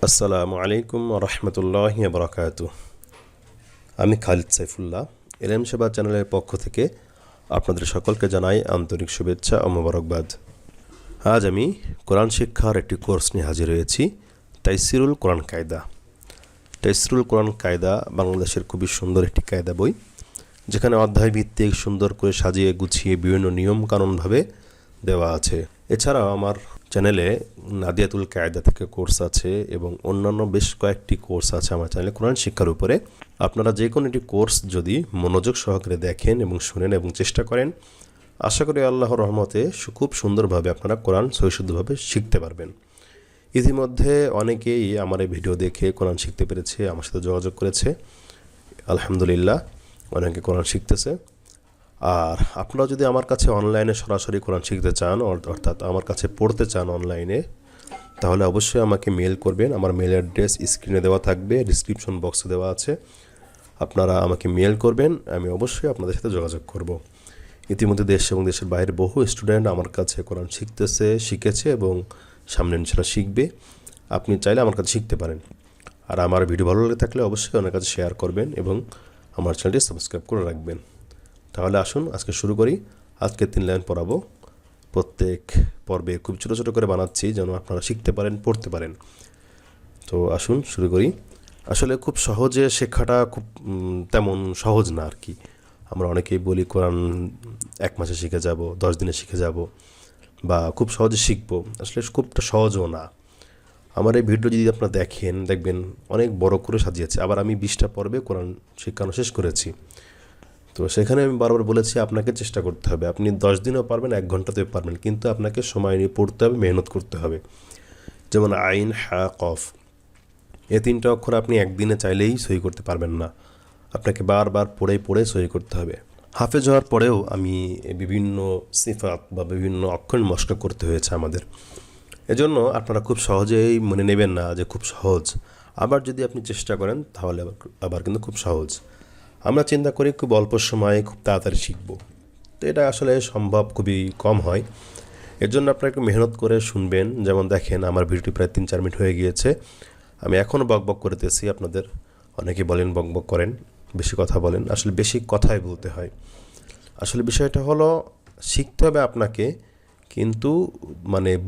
আসসালামু আলাইকুম রহমতুল্লাহি বারাকাতু। আমি খালিদ সাইফুল্লাহ, এলএম সেবা চ্যানেলের পক্ষ থেকে আপনাদের সকলকে জানাই আন্তরিক শুভেচ্ছা ও মোবারকবাদ। আজ আমি কোরআন শিক্ষার একটি কোর্স নিয়ে হাজির হয়েছি, তাইসিরুল কোরআন কায়দা। তাইসিরুল কোরআন কায়দা বাংলাদেশের খুবই সুন্দর একটি কায়দা বই, যেখানে অধ্যায় ভিত্তিক সুন্দর করে সাজিয়ে গুছিয়ে বিভিন্ন নিয়ম কানুনভাবে দেওয়া আছে। এছাড়াও আমার চ্যানেলে নাদিয়াতুল কায়দা থেকে কোর্স আছে এবং অন্যান্য বেশ কয়েকটি কোর্স আছে আমার চ্যানেলে কোরআন শিক্ষার উপরে। আপনারা যে কোনো একটি কোর্স যদি মনোযোগ সহকারে দেখেন এবং শুনেন এবং চেষ্টা করেন, আশা করি আল্লাহর রহমতে খুব সুন্দরভাবে আপনারা কোরআন সহিশুদ্ধভাবে শিখতে পারবেন। ইতিমধ্যে অনেকেই আমার এই ভিডিও দেখে কোরআন শিখতে পেরেছে, আমার সাথে যোগাযোগ করেছে। আলহামদুলিল্লাহ, অনেকে কোরআন শিখতেছে। আর আপনারা যদি আমার কাছে অনলাইনে সরাসরি কোরআন শিখতে চান, অর্থাৎ আমার কাছে পড়তে চান অনলাইনে, তাহলে অবশ্যই আমাকে মেল করবেন। আমার মেল অ্যাড্রেস স্ক্রিনে দেওয়া থাকবে, ডিসক্রিপশন বক্সে দেওয়া আছে। আপনারা আমাকে মেল করবেন, আমি অবশ্যই আপনাদের সাথে যোগাযোগ করব। ইতিমধ্যে দেশ এবং দেশের বাইরে বহু স্টুডেন্ট আমার কাছে কোরআন শিখেছে এবং সামনে ইনশাআল্লাহ শিখবে। আপনি চাইলে আমার কাছে শিখতে পারেন। আর আমার ভিডিও ভালো লেগে থাকলে অবশ্যই অনেক কাছে শেয়ার করবেন এবং আমার চ্যানেলটি সাবস্ক্রাইব করে রাখবেন। তাহলে আসুন আজকে শুরু করি। আজকে 3 লাইন পড়াবো। প্রত্যেক পর্বে খুব ছোটো ছোটো করে বানাচ্ছি যেন আপনারা শিখতে পারেন, পড়তে পারেন। তো আসুন শুরু করি। আসলে খুব সহজে শেখাটা খুব তেমন সহজ না আর কি। আমরা অনেকেই বলি কোরআন 1 মাসে শিখে যাব, 10 দিনে শিখে যাব, বা খুব সহজে শিখবো। আসলে খুবটা সহজও না। আমার এই ভিডিও যদি আপনারা দেখবেন অনেক বড় করে সাজিয়েছে। আবার আমি 20টা পর্বে কোরআন শিক্ষানো শেষ করেছি। তো সেখানে আমি বারবার বলেছি আপনাকে চেষ্টা করতে হবে। আপনি 10 দিনেও পারবেন, 1 ঘন্টাতেও পারবেন, কিন্তু আপনাকে সময় নিয়ে পড়তে হবে, মেহনত করতে হবে। যেমন আইন, হা, কফ, এই 3টা অক্ষর আপনি একদিনে চাইলেই সহি করতে পারবেন না। আপনাকে বারবার পড়ে সহি করতে হবে। হাফেজ হওয়ার পরেও আমি বিভিন্ন সিফাত বা বিভিন্ন অক্ষর মস্ক করতে হয়েছে আমাদের। এজন্য আপনারা খুব সহজেই মনে নেবেন না যে খুব সহজ। আবার যদি আপনি চেষ্টা করেন তাহলে আবার কিন্তু খুব সহজ। আমরা চিন্তা করি খুব অল্প সময়ে খুব তাড়াতাড়ি শিখব, তো এটা আসলে সম্ভব খুবই কম হয়। এর জন্য আপনারা একটু মেহনত করে শুনবেন। যেমন দেখেন, আমার ভিডিওটি প্রায় 3-4 মিনিট হয়ে গিয়েছে, আমি এখনও বকবক করতেছি। আপনাদের অনেকে বলেন বকবক করেন, বেশি কথা বলেন। আসলে বেশি কথাই বলতে হয়। আসলে বিষয়টা হলো, শিখতে হবে আপনাকে, কিন্তু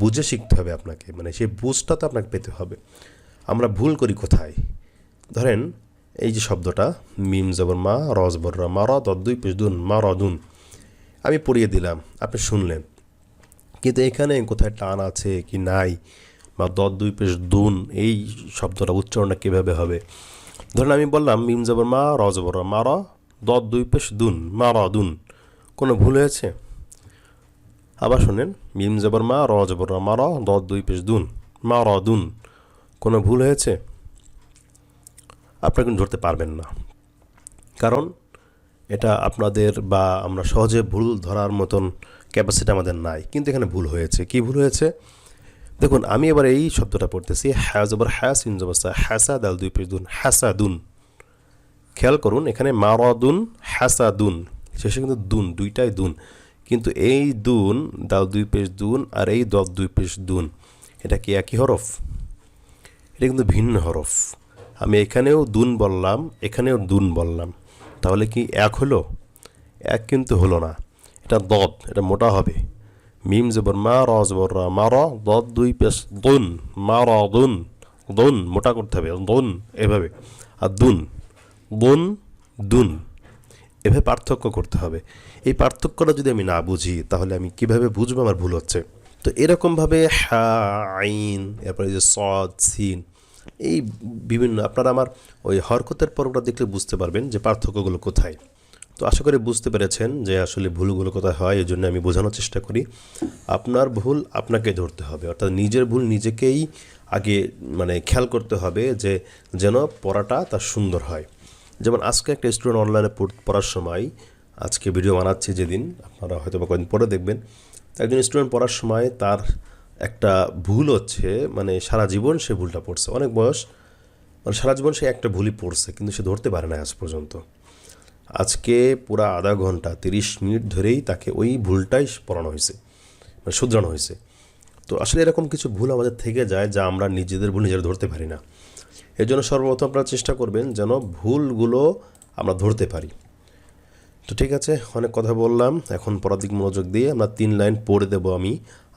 বুঝে শিখতে হবে আপনাকে, সেই বুঝটা তো আপনাকে পেতে হবে। আমরা ভুল করি কোথায়? ধরেন এই যে শব্দটা মিম জবর মা, র জবর রা, মা র দুই পেশ দুন, মা র দুন, আমি পড়িয়ে দিলাম, আপনি শুনলেন, কিন্তু এখানে কোথায় টান আছে কি নাই, বা দুই পেশ দুন, এই শব্দটা উচ্চারণটা কীভাবে হবে? ধরেন আমি বললাম মিম জবর মা, র জবর রা, মা র দুই পেশ দুন, মা র দুন, কোনো ভুল হয়েছে? আবার শোনেন, মিম জবর মা, র জবর রা, মা র দুই পেশ দুন, মা র দুন, কোনো ভুল হয়েছে? আপনারা কিন্তু ধরতে পারবেন না, কারণ এটা আপনাদের বা আমরা সহজে ভুল ধরার মতন ক্যাপাসিটি আমাদের নাই। কিন্তু এখানে ভুল হয়েছে। কি ভুল হয়েছে দেখুন। আমি এবার এই শব্দটা পড়তেছি, হ্যাঁ জবর হ্যাঁ, সিন জবর সা, হ্যাসা দাল দুই পেশ দুন, হ্যাসাদুন। খেয়াল করুন, এখানে মারাদুন, হ্যাসাদুন, শেষে কিন্তু দুন, দুইটাই দুন। কিন্তু এই দুন, দাল দুই পেশ দুন, আর এই দুই পেশ দুন, এটা কি একই হরফ? এটা কিন্তু ভিন্ন হরফ। আমি এখানেও দুন বললাম, এখানেও দুন বললাম, তাহলে কি এক হলো? এক কিন্তু হলো না। এটা দদ, এটা মোটা হবে। মিম জবর মা, র জবর রা, মা র দুই পেশ দুন, মা র দুন, দুন মোটা করতে হবে, দুন এভাবে। আর দুন, দুন, দুন, এভাবে পার্থক্য করতে হবে। এই পার্থক্যটা যদি আমি না বুঝি, তাহলে আমি কিভাবে বুঝবো আমার ভুল হচ্ছে? তো এরকমভাবে হা, আইন, এরপরে যে সদ, সিন, এই বিভিন্ন আপনারা আমার ওই হরকতের পর্বটা দেখলে বুঝতে পারবেন যে পার্থক্যগুলো কোথায়। তো আশা করি বুঝতে পেরেছেন যে আসলে ভুলগুলো কোথায় হয়। এই জন্য আমি বোঝানোর চেষ্টা করি। আপনার ভুল আপনাকে ধরতে হবে, অর্থাৎ নিজের ভুল নিজেকেই আগে খেয়াল করতে হবে, যে যেন পড়াটা তার সুন্দর হয়। যেমন আজকে একটা স্টুডেন্ট অনলাইনে পড়ার সময়, আজকে ভিডিও বানাচ্ছি যেদিন, আপনারা হয়তো বা কয়েকদিন পরে দেখবেন, একজন স্টুডেন্ট পড়ার সময় তার একটা ভুল হচ্ছে, সারা জীবন সে ভুলটা পড়ছে, অনেক বয়স, সারা জীবন সে একটা ভুলই পড়ছে, কিন্তু সে ধরতে পারে না আজ পর্যন্ত। আজকে পুরা আধা ঘন্টা 30 মিনিট ধরেই তাকে ওই ভুলটাই পড়ানো হয়েছে, শুধরানো হয়েছে। তো আসলে এরকম কিছু ভুল আমাদের থেকে যায় যা আমরা নিজেদের ভুল নিজেরা ধরতে পারি না। এর জন্য সর্বপ্রথম আপনারা চেষ্টা করবেন যেন ভুলগুলো আমরা ধরতে পারি। তো ঠিক আছে, অনেক কথা বললাম, এখন পড়ার দিক মনোযোগ দিয়ে আমরা 3 লাইন পড়ে দেবো আমি।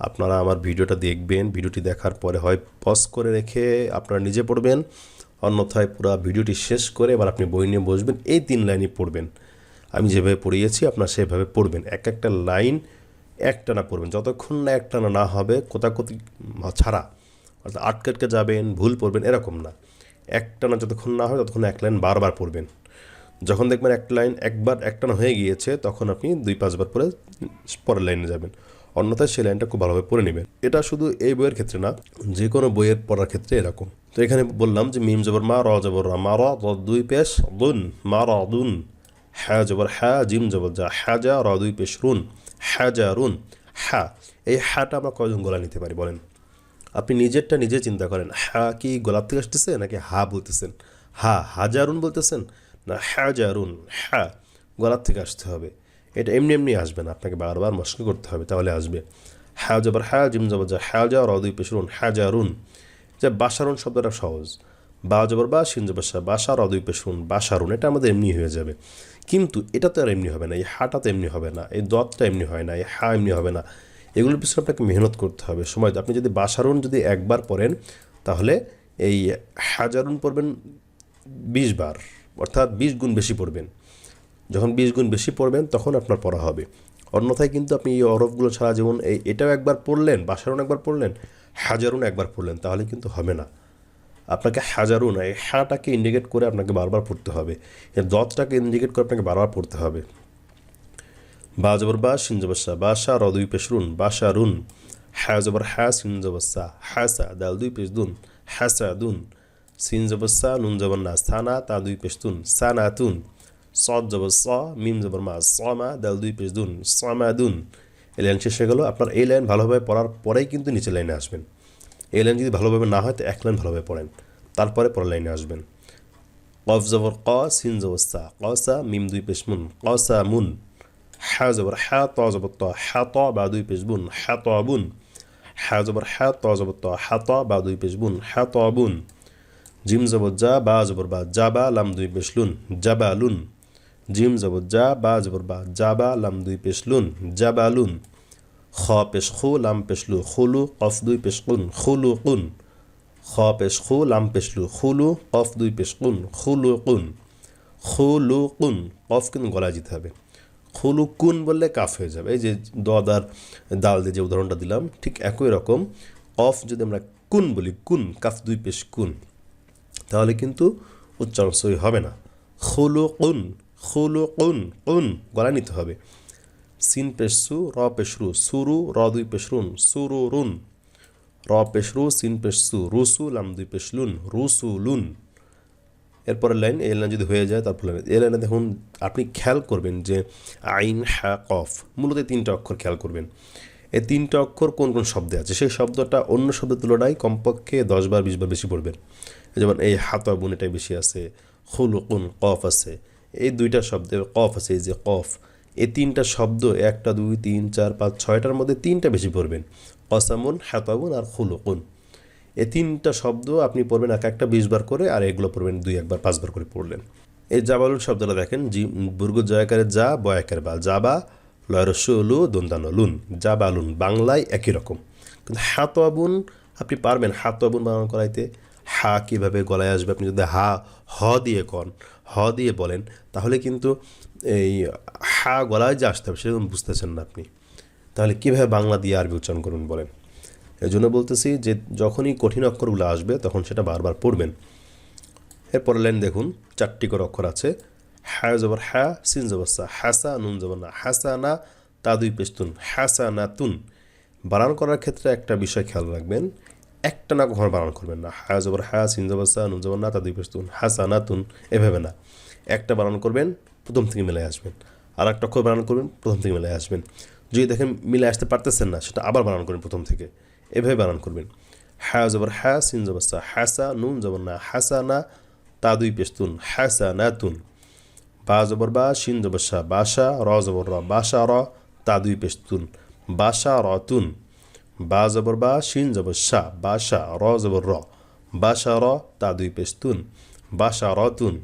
আপনারা আমার ভিডিওটা দেখবেন, ভিডিওটি দেখার পরে হয় পজ করে রেখে আপনারা নিজে পড়বেন, অন্যথায় পুরো ভিডিওটি শেষ করে এবার আপনি বই নিয়ে বসবেন, এই 3 লাইনই পড়বেন। আমি যেভাবে পড়িয়েছি আপনারা সেভাবে পড়বেন, এক একটা লাইন একটানা পড়বেন, যতক্ষণ না একটানা না হবে কোথাকোথি ছাড়া, অর্থাৎ আটকে যাবেন, ভুল পড়বেন এরকম না। একটানা যতক্ষণ না হয় ততক্ষণ এক লাইন বারবার পড়বেন। যখন দেখবেন এক লাইন একবার একটানা হয়ে গিয়েছে তখন আপনি 2-5 বার পরে পরের লাইনে যাবেন, অন্যথায় সেই লাইনটা খুব ভালোভাবে পড়ে নেবেন। এটা শুধু এই বইয়ের ক্ষেত্রে না, যে কোনো বইয়ের পড়ার ক্ষেত্রে এরকম। তো এখানে বললাম যে মিম জবর মা, র জবর রা, মা র, দুই পেশ দুন, মা র দুন, হ্যা জবর হ্যা, জিম জবর যা, হ্যাজা, র দুই পেশ রুন, হ্যাজা রুন, হ্যা। এই হ্যাটা আমরা কয়জন গলা নিতে পারি বলেন? আপনি নিজেরটা নিজে চিন্তা করেন, হ্যাঁ কি গোলাপ থেকে আসতেছে নাকি হা বলতেছেন? হাজারুন বলতেছেন না হাজারুন? হ্যাঁ গলার থেকে আসতে হবে। এটা এমনি এমনি আসবে না, আপনাকে বারবার মস্ক করতে হবে, তাহলে আসবে। হ্যাঁ জবর হ্যাঁ, জিম জবর যা, হ্যাঁ যা, র দুই পেশ রুন, হাজারুন। যে বাসারুন শব্দটা সহজ, বা জবর বা, শিন জবর সা, বাসা, র দুই পেশ রুন, বাসারুন, এটা আমাদের এমনি হয়ে যাবে। কিন্তু এটা তো আর এমনি হবে না, এই হাটা তো এমনি হবে না, এই দতটা এমনি হয় না, এই হা এমনি হবে না। এগুলোর পিছনে আপনাকে মেহনত করতে হবে, সময়। আপনি যদি বাসারুন যদি একবার পড়েন তাহলে এই হাজারুন পড়বেন 20 বার, অর্থাৎ 20 গুণ বেশি পড়বেন। যখন 20 গুণ বেশি পড়বেন তখন আপনার পড়া হবে। অন্যথায় কিন্তু আপনি এই অরফগুলো ছাড়া, যেমন এটাও একবার পড়লেন, বাসারুন একবার পড়লেন, হাজারুন একবার পড়লেন, তাহলে কিন্তু হবে না। আপনাকে হাজারুন, এই হ্যাটাকে ইন্ডিকেট করে আপনাকে বারবার পড়তে হবে, এর দতটাকে ইন্ডিকেট করে আপনাকে বারবার পড়তে হবে। বা জবর বা, শিন জবর সা, বাসা, র দুই পেশ রুন, বাসারুন, হ্যা জবর হ্যা, সিন জবর সা, হ্যাসা, দাল দুই পেশ দুন, হ্যাসাদুন, সিন জবর সা, নুন জবর না, সানা, তা দুই পেশ তুন, সানাতুন, সদ জবর স, মিম জবর মা, সমা, দাল দুই পেশ দুন, সমাদুন। এই লাইন শেষ হয়ে গেল। আপনার এই লাইন ভালোভাবে পড়ার পরেই কিন্তু নিচের লাইনে আসবেন। এই লাইন যদি ভালোভাবে না হয় তো এক লাইন ভালোভাবে পড়েন, তারপরে পরের লাইনে আসবেন। কফ জবর ক, সিন জবর সা, কসা, মিম দুই পেশ মুন, কসা মুন, হ্যা জবর হ্যা, ত জবর ত, হ্যা ত, বা দুই পেশ বুন, হ্যা ত বুন, হ্যা জবর হ্যা, ত জবর ত, হ্যা ত, বা দুই পেশ বুন, হ্যা ত বুন। জিম জবর যা, বা জবর বা, জাবা, লাম দুই পেশ লুন, জাবালুন। জিম জবর যা, বা জবর বা, জাবা, লাম দুই পেশ লুন, জাবালুন। খ পেশ খু, লাম পেশ লু, খুলু, কফ দুই পেশ কুন, খুলু কুন। খ পেশ খু, লাম পেশ লু, খুলু, কফ দুই পেশ কুন, খুলু কুন। খুলু কুন, কফ কিন্তু গলায় যেতে হবে। খুলুকুন বললে কাফ হয়ে যাবে। এই যে দদ আর দাল দিয়ে যে উদাহরণটা দিলাম, ঠিক একই রকম অফ যদি আমরা কুন বলি, কুন, কাফ দুই পেশ কুন, তাহলে কিন্তু উচ্চারণ সই হবে না। খুলুকুন, খুলুকুন, কুন গলা নিতে হবে। সিন পেশ সু, র পেশ রু, সুরু, র দুই পেশ রুন, সুরুরুন। র পেশ রু, সিন পেশ সু, রুসু, লাম দুই পেশ লুন, রুসুলুন। এরপরের লাইন, এই লাইন যদি হয়ে যায় তারপর লাইন, এই লাইনে দেখুন আপনি খেয়াল করবেন যে আইন, হ্যা, কফ, মূলত 3টা অক্ষর খেয়াল করবেন। এই 3টা অক্ষর কোন কোন শব্দে আছে, সেই শব্দটা অন্য শব্দের তুলনায় কমপক্ষে 10 বার 20 বার বেশি পড়বেন। যেমন এই হাতাবুন, এটাই বেশি আছে। খুলুকুন, কফ আছে। এই 2টা শব্দে কফ আছে, এই যে কফ। এই 3টা শব্দ 1 2 3 4 5 6টার মধ্যে 3টা বেশি পড়বেন, কসামুন, হাতাবুন আর খুলুকুন। এই 3টা শব্দ আপনি পড়বেন এক একটা 20 বার করে, আর এগুলো পড়বেন 2 একবার 5 বার করে পড়লেন। এই জাবালুন শব্দটা দেখেন, জি বুর্গ জয়াকারে যা, বয়াকারে বা, জাবা, লয়রসুলু, দন্তানলুন, জাবালুন, বাংলায় একই রকম। কিন্তু হাতওয়াবুন আপনি পারবেন হাতওয়াবুন বানান করাইতে? হা কীভাবে গলায় আসবে? আপনি যদি হ দিয়ে হ দিয়ে বলেন তাহলে কিন্তু এই হা গলায় যে আসতে হবে সেরকম বুঝতেছেন না আপনি, তাহলে কীভাবে বাংলা দিয়ে আরবি উচ্চারণ করুন বলেন? এই জন্য বলতেছি যে যখনই কঠিন অক্ষরগুলো আসবে তখন সেটা বারবার পড়বেন। এরপরের লাইন দেখুন, 4টি করে অক্ষর আছে। হ্যা জবর হ্যা, সিন জবর সা, হাসা, নুন জবর না, হাসানা, তা দুই পেশ তুন, হাসানাতুন। বানান করার ক্ষেত্রে একটা বিষয় খেয়াল রাখবেন, একটা না কখনো বানান করবেন না। হ্যা জবর হ্যা, সিন জবর সা, নুন জবর না, তা দুই পেশ তুন, হাসানাতুন, এভাবে না। একটা বানান করবেন, প্রথম থেকে মিলাই আসবেন। আর একটা অক্ষর বানান করবেন, প্রথম থেকে মিলাই আসবেন। যদি দেখেন মিলে আসতে পারতেছেন না, সেটা আবার বানান করবেন প্রথম থেকে, এভাবে বানান করবেন। হ্যা জবর হ্যা, সিন জবর সা, হাসা, নুন জবর না, হাসানা, তা দুই পেশ তুন, হাসানাতুন। বা জবর বা, শিন জবর বাসা, র জবর র, বাসা র, তা দুই পেশ তুন, বাসা রতুন। বা জবর বা, শিন জবর শা, বাসা, র জবর র, বাসা র, তা দুই পেশ তুন, বাসা রতুন।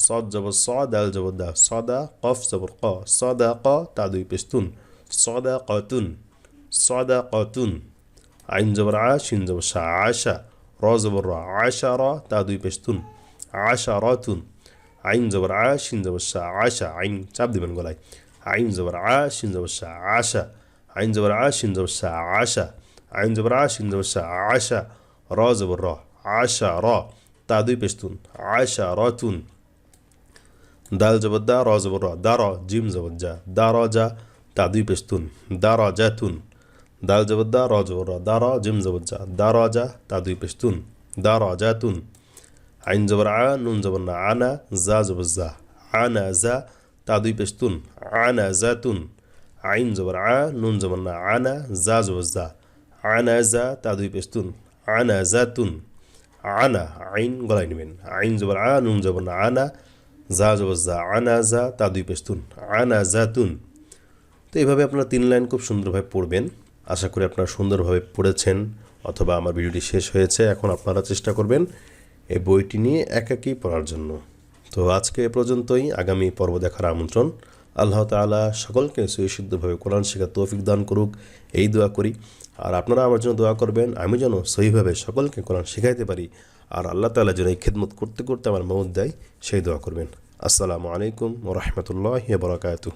صاد জবর স, দাল জবর দা, সদা, কফ জবর ক, সদা ক, তা দুই পেশ তুন, সদা কতুন, সদা কতুন। আইন জবর আ, শিন জবর শা, আশা, র জবর র, আশা র, তা দুই পেশ তুন, আশা রতুন। আইন জবর আ, শিন জবর শা, আশা, আইন চাপ দিবেন গলায়, আইন জবর আ, শিন জবর শা, আশা, আইন জবর আ, শিন জবর শা, আশা, আইন জবর আ, শিন জবর শা, আশা, র জবর র, আশা র, তা দুই পেশ তুন, আশা রতুন। দাল জবর দা, র জবর র, দা র, জিম জবর যা, দা র যা, তা দুই পেশ তুন, দা র জাতুন। দাল জবর দা, র জবর র, দা র, জিম জবর যা, দা র যা, তা দুই পেশ তুন, দা র জাতুন। আইন জবর আ, নুন জবর না, আনা, জা জবর যা, আনা যা, তা দুই পেশ তুন, আনা জাতুন। আইন জবর আ, নুন জবর না, আনা, জা জবর যা, আনা যা, তা দুই পেশ তুন, আনা জাতুন। আনা, আইন গলায় নেবেন, আইন জবর আ, নুন জবর না, আনা, যা জবর যা, আনা যা, তা দুই পেশ তুন, আনা জাতুন। তো এইভাবে আপনারা 3 লাইন খুব সুন্দরভাবে পড়বেন। আশা করি আপনারা সুন্দরভাবে পড়েছেন, অথবা আমার ভিডিওটি শেষ হয়েছে। এখন আপনারা চেষ্টা করবেন এই বইটি নিয়ে একাকী পড়ার জন্য। তো আজকে এ পর্যন্তই, আগামী পর্ব দেখার আমন্ত্রণ। আল্লাহ তাআলা সকলকে সহিশুদ্ধভাবে কোরআন শেখার তৌফিক দান করুক, এই দোয়া করি। আর আপনারা আমার জন্য দোয়া করবেন, আমি যেন সহিভাবে সকলকে কোরআন শেখাইতে পারি, আর আল্লাহ তাআলা যেন এই খেদমত করতে করতে আমার মওত দেয়, সেই দোয়া করবেন। আসসালামু আলাইকুম ওয়া রাহমাতুল্লাহি ওয়া বারাকাতুহু।